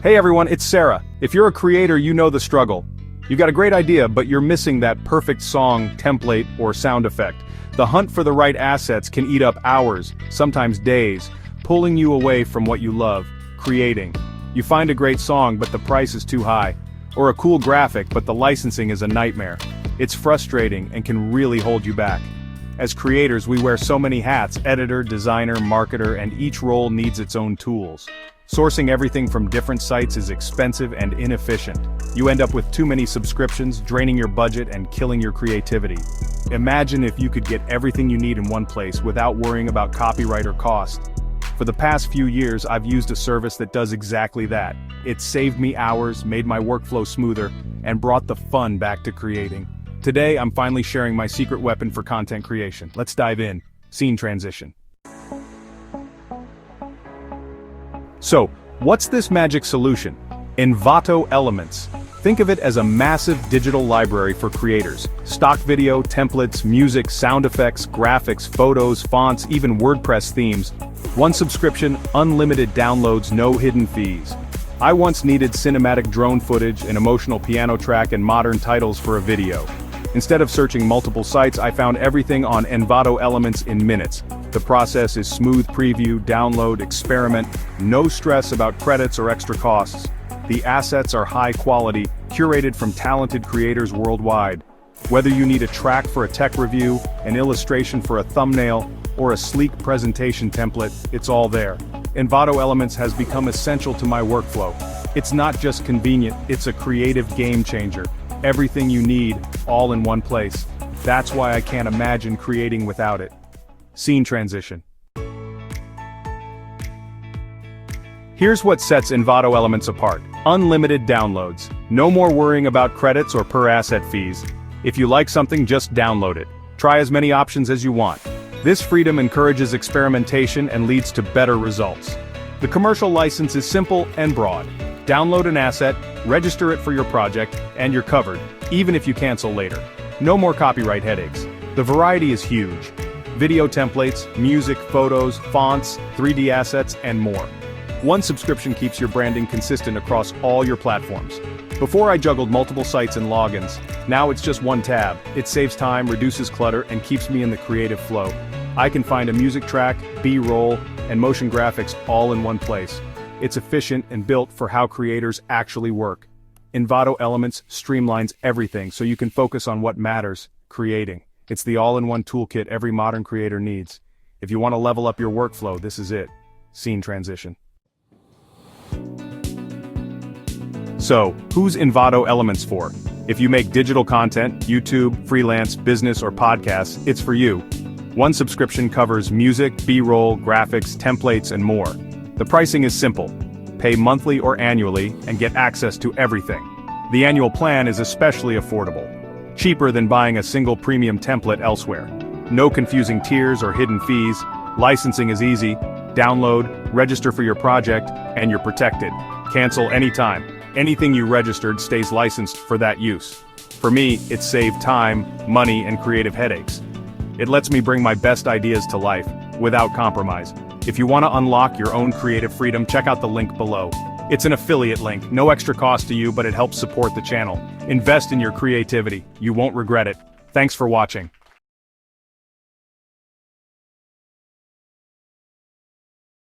Hey everyone, it's Sarah. If you're a creator, you know the struggle. You got a great idea, but you're missing that perfect song, template, or sound effect. The hunt for the right assets can eat up hours, sometimes days, pulling you away from what you love, creating. You find a great song, but the price is too high. Or a cool graphic, but the licensing is a nightmare. It's frustrating and can really hold you back. As creators, we wear so many hats: editor, designer, marketer, and each role needs its own tools. Sourcing everything from different sites is expensive and inefficient. You end up with too many subscriptions, draining your budget and killing your creativity. Imagine if you could get everything you need in one place without worrying about copyright or cost. For the past few years, I've used a service that does exactly that. It saved me hours, made my workflow smoother, and brought the fun back to creating. Today, I'm finally sharing my secret weapon for content creation. Let's dive in. Scene transition. So, what's this magic solution? Envato Elements. Think of it as a massive digital library for creators. Stock video, templates, music, sound effects, graphics, photos, fonts, even WordPress themes. One subscription, unlimited downloads, no hidden fees. I once needed cinematic drone footage, an emotional piano track, and modern titles for a video. Instead of searching multiple sites, I found everything on Envato Elements in minutes. The process is smooth preview, download, experiment, no stress about credits or extra costs. The assets are high quality, curated from talented creators worldwide. Whether you need a track for a tech review, an illustration for a thumbnail, or a sleek presentation template, it's all there. Envato Elements has become essential to my workflow. It's not just convenient, it's a creative game changer. Everything you need, all in one place. That's why I can't imagine creating without it. Scene transition. Here's what sets Envato Elements apart. Unlimited downloads. No more worrying about credits or per asset fees. If you like something, just download it. Try as many options as you want. This freedom encourages experimentation and leads to better results. The commercial license is simple and broad. Download an asset, register it for your project, and you're covered, even if you cancel later. No more copyright headaches. The variety is huge. Video templates, music, photos, fonts, 3D assets, and more. One subscription keeps your branding consistent across all your platforms. Before I juggled multiple sites and logins, now it's just one tab. It saves time, reduces clutter, and keeps me in the creative flow. I can find a music track, B-roll, and motion graphics all in one place. It's efficient and built for how creators actually work. Envato Elements streamlines everything so you can focus on what matters: creating. It's the all-in-one toolkit every modern creator needs. If you want to level up your workflow, this is it. Scene transition. So, who's Envato Elements for? If you make digital content, YouTube, freelance, business, or podcasts, it's for you. One subscription covers music, B-roll, graphics, templates, and more. The pricing is simple. Pay monthly or annually and get access to everything. The annual plan is especially affordable. Cheaper than buying a single premium template elsewhere. No confusing tiers or hidden fees. Licensing is easy. Download, register for your project, and you're protected. Cancel anytime. Anything you registered stays licensed for that use. For me, it saved time, money, and creative headaches. It lets me bring my best ideas to life, without compromise. If you want to unlock your own creative freedom, check out the link below. It's an affiliate link, no extra cost to you, but it helps support the channel. Invest in your creativity. You won't regret it. Thanks for watching.